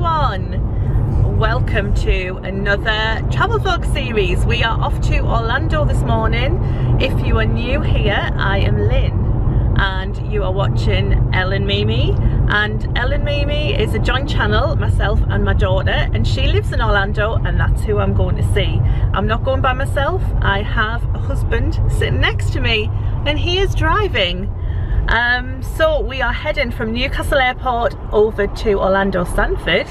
everyone, welcome to another travel vlog series. We are off to Orlando this morning. If you are new here, I am Lynn and you are watching Elle and Mimi, and Elle and Mimi is a joint channel, myself and my daughter, and she lives in Orlando and that's who I'm going to see. I'm not going by myself, I have a husband sitting next to me and he is driving. So we are heading from Newcastle Airport over to Orlando Stanford,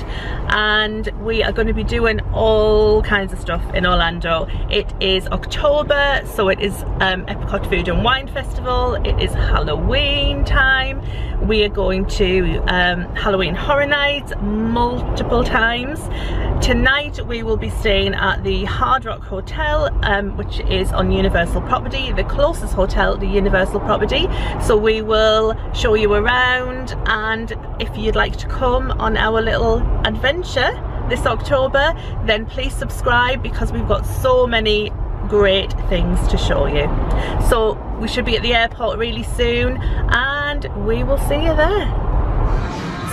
and we are going to be doing all kinds of stuff in Orlando. It is October, so it is Epcot Food and Wine Festival. It is Halloween time. We are going to Halloween Horror Nights multiple times. Tonight we will be staying at the Hard Rock Hotel, which is on Universal property, the closest hotel to Universal property. So we will show you around, and if you'd like to come on our little adventure this October, then please subscribe because we've got so many great things to show you. So we should be at the airport really soon and we will see you there.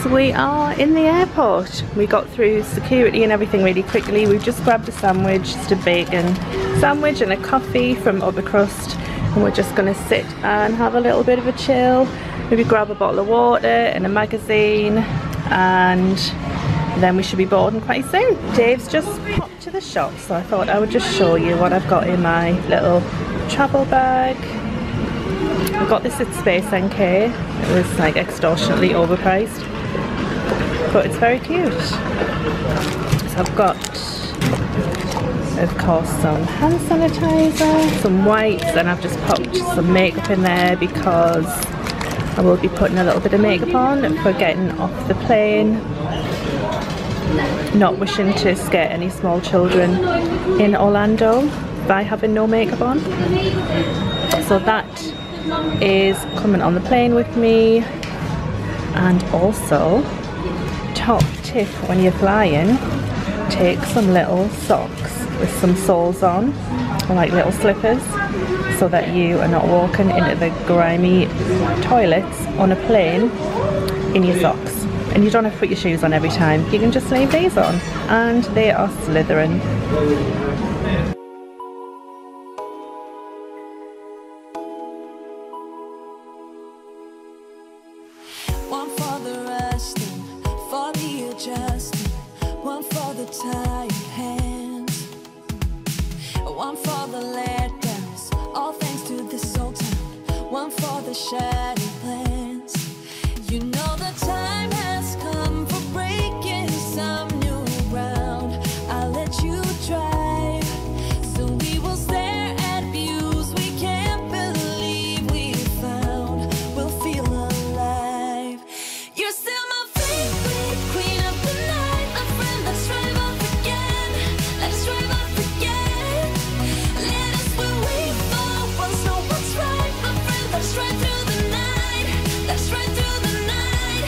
So we are in the airport. We got through security and everything really quickly. We've just grabbed a sandwich, just a bacon sandwich and a coffee from Upper Crust, and we're just going to sit and have a little bit of a chill, maybe grab a bottle of water and a magazine, and then we should be boarding quite soon. Dave's just popped to the shop, so I thought I would just show you what I've got in my little travel bag. I got this at Space NK. It was like extortionately overpriced, but it's very cute. So I've got, of course, some hand sanitizer, some wipes, and I've just popped some makeup in there because I will be putting a little bit of makeup on for getting off the plane, not wishing to scare any small children in Orlando by having no makeup on. So that is coming on the plane with me. And also, top tip when you're flying, take some little socks with some soles on, or like little slippers, so that you are not walking into the grimy toilets on a plane in your socks. And you don't have to put your shoes on every time. You can just leave these on, and they are slithering. One for the resting, for the adjusting, one for the tired hands, one for the letdowns, all thanks to this old town, one for the shattered plans. You know the time has come for breaking some new ground. I'll let you drive, so we will stare at views we can't believe we found. We'll feel alive. You're still my favorite queen of the night, my friend. Let's drive off again. Let's drive off again. Let us where we fall. Once know what's right, my friend. Let's ride through the night. Let's ride through the night.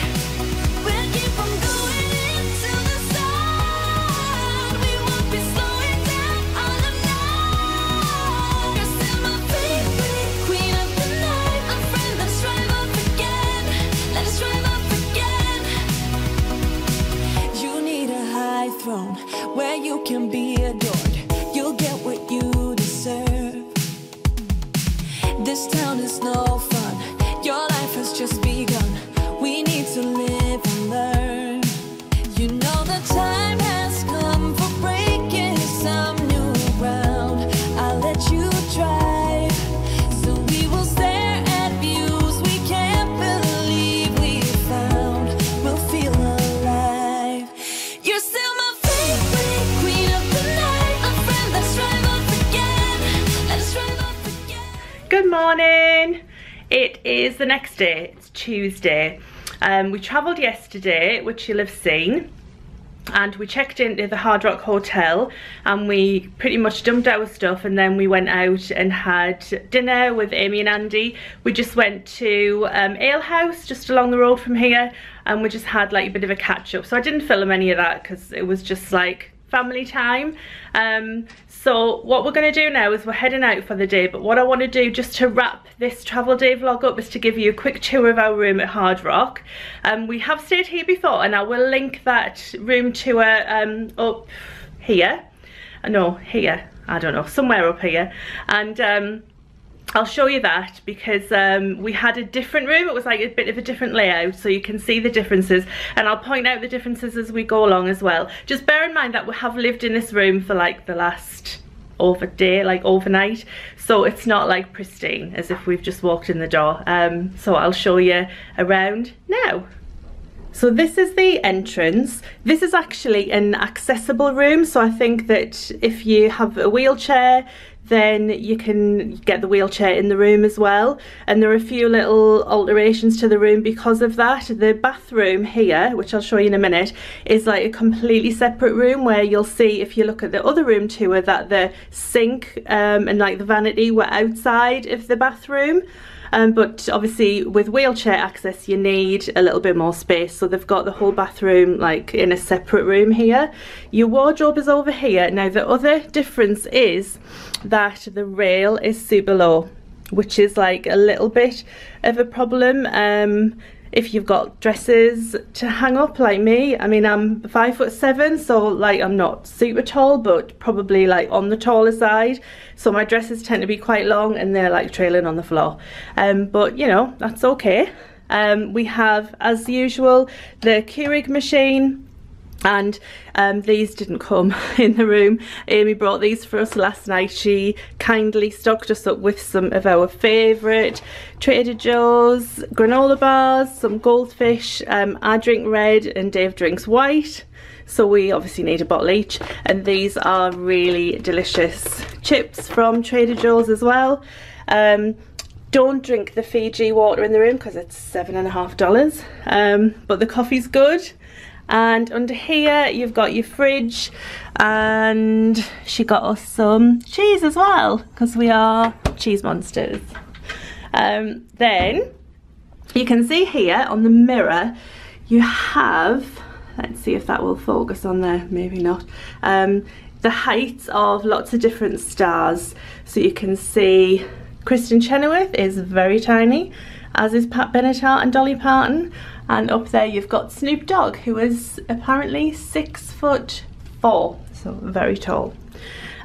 We'll keep on going into the sun. We won't be slowing down all the night. You're still my favorite queen of the night, my friend. Let's drive off again. Let's drive off again. You need a high throne where you can be adored. You'll get what you deserve. This town is no fun. Your life has just begun. We need to live and learn. You know the time has come for breaking some new ground. I'll let you drive, so we will stare at views we can't believe we found. We'll feel alive. You're still my favorite queen of the night, my friend. Let's drive off again. Let's drive off again. Good morning. It is the next day, it's Tuesday. We travelled yesterday, which you'll have seen, and we checked into the Hard Rock Hotel and we pretty much dumped our stuff, and then we went out and had dinner with Aimee and Andy. We just went to Ale House just along the road from here, and we just had like a bit of a catch up. So I didn't film any of that because it was just like family time. So what we're going to do now is we're heading out for the day, but what I want to do just to wrap this travel day vlog up is to give you a quick tour of our room at Hard Rock. We have stayed here before, and I will link that room tour up here. No, here, I don't know, somewhere up here, and I'll show you that because we had a different room. It was like a bit of a different layout, so you can see the differences, and I'll point out the differences as we go along as well. Just bear in mind that we have lived in this room for like the last overnight, so it's not like pristine as if we've just walked in the door. So I'll show you around now. So this is the entrance. This is actually an accessible room, so I think that if you have a wheelchair, then you can get the wheelchair in the room as well. And there are a few little alterations to the room because of that. The bathroom here, which I'll show you in a minute, is like a completely separate room, where you'll see if you look at the other room tour that the sink and like the vanity were outside of the bathroom. But obviously with wheelchair access you need a little bit more space, so they've got the whole bathroom like in a separate room here. Your wardrobe is over here. Now the other difference is that the rail is super low, which is like a little bit of a problem if you've got dresses to hang up like me. I mean, I'm 5'7", so like I'm not super tall, but probably like on the taller side, so my dresses tend to be quite long and they're like trailing on the floor, but you know, that's okay. We have, as usual, the Keurig machine, and these didn't come in the room. Aimee brought these for us last night. She kindly stocked us up with some of our favourite Trader Joe's granola bars, some goldfish. I drink red and Dave drinks white, so we obviously need a bottle each, and these are really delicious chips from Trader Joe's as well. Don't drink the Fiji water in the room because it's $7.50, but the coffee's good. And under here you've got your fridge, and she got us some cheese as well because we are cheese monsters. Then you can see here on the mirror you have, let's see if that will focus on there, maybe not, the heights of lots of different stars. So you can see Kristen Chenoweth is very tiny, as is Pat Benatar and Dolly Parton. And up there you've got Snoop Dogg, who is apparently 6'4", so very tall.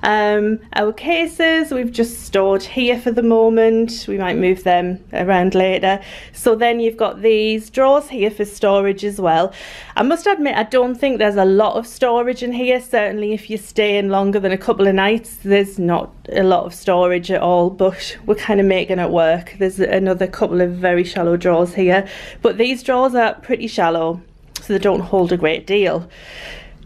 Our cases we've just stored here for the moment. We might move them around later. So then you've got these drawers here for storage as well. I must admit, I don't think there's a lot of storage in here. Certainly if you're staying longer than a couple of nights, there's not a lot of storage at all, but we're kind of making it work. There's another couple of very shallow drawers here, but these drawers are pretty shallow, so they don't hold a great deal.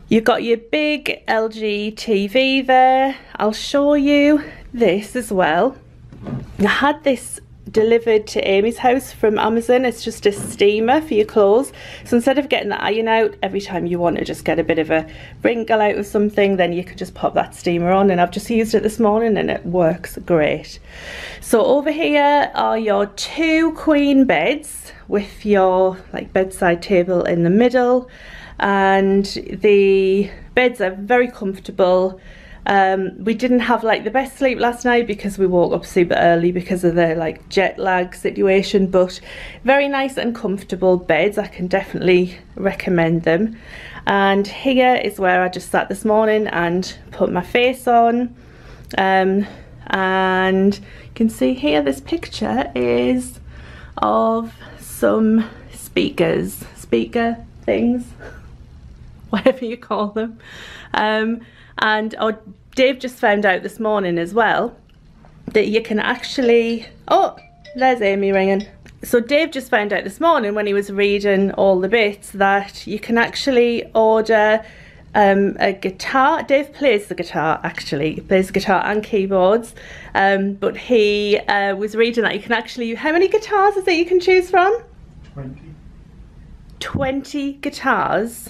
You've got your big LG TV there. I'll show you this as well. I had this delivered to Aimee's house from Amazon. It's just a steamer for your clothes. So instead of getting the iron out every time you want to just get a bit of a wrinkle out of something, then you can just pop that steamer on, and I've just used it this morning and it works great. So over here are your 2 queen beds with your like bedside table in the middle. And the beds are very comfortable. We didn't have like the best sleep last night because we woke up super early because of the like jet lag situation, but very nice and comfortable beds. I can definitely recommend them. And here is where I just sat this morning and put my face on. And you can see here, this picture is of some speaker things, whatever you call them. And Dave just found out this morning as well that you can actually, oh, there's Aimee ringing. So Dave just found out this morning when he was reading all the bits that you can actually order a guitar. Dave plays the guitar, actually. He plays guitar and keyboards, but he was reading that you can actually, how many guitars is it you can choose from? 20 guitars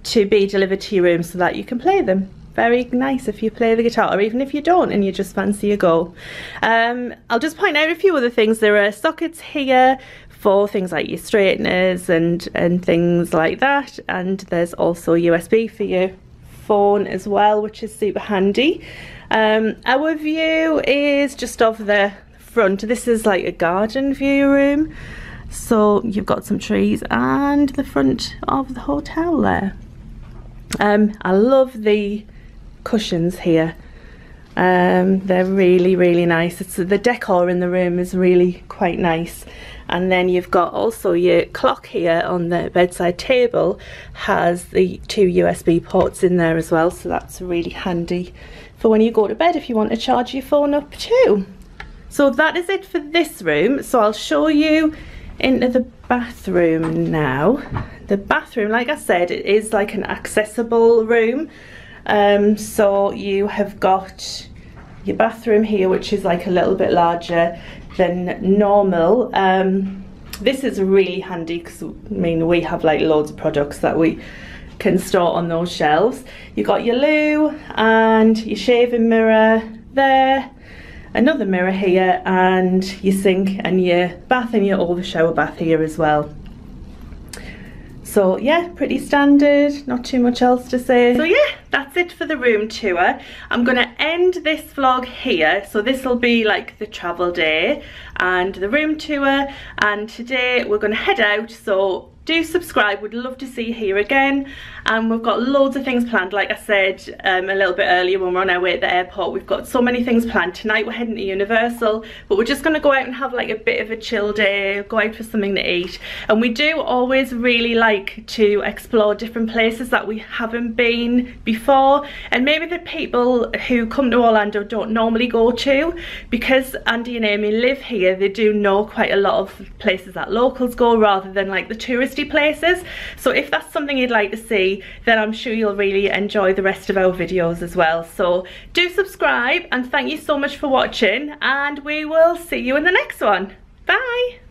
to be delivered to your room so that you can play them. Very nice if you play the guitar, or even if you don't and you just fancy a go. I'll just point out a few other things. There are sockets here for things like your straighteners and things like that, and there's also USB for your phone as well, which is super handy. Our view is just of the front. This is like a garden view room, so you've got some trees and the front of the hotel there. I love the cushions here. They're really nice. The decor in the room is really quite nice. And then you've got also your clock here on the bedside table, has the 2 USB ports in there as well, so that's really handy for when you go to bed if you want to charge your phone up too. So that is it for this room. So I'll show you into the bathroom now. The bathroom, like I said, it is like an accessible room. So you have got your bathroom here, which is like a little bit larger than normal. This is really handy because I mean we have like loads of products that we can store on those shelves. You've got your loo and your shaving mirror there, another mirror here, and your sink and your bath and your over shower bath here as well. So yeah, pretty standard, not too much else to say. So yeah, that's it for the room tour. I'm gonna end this vlog here. So this will be like the travel day and the room tour, and today we're gonna head out. So do subscribe, would love to see you here again. And we've got loads of things planned. Like I said a little bit earlier when we're on our way at the airport, we've got so many things planned. Tonight we're heading to Universal, but we're just going to go out and have like a bit of a chill day, go out for something to eat. And we do always really like to explore different places that we haven't been before, and maybe the people who come to Orlando don't normally go to. Because Andy and Amy live here, they do know quite a lot of places that locals go rather than like the touristy places. So if that's something you'd like to see, then I'm sure you'll really enjoy the rest of our videos as well. So do subscribe, and thank you so much for watching, and we will see you in the next one. Bye.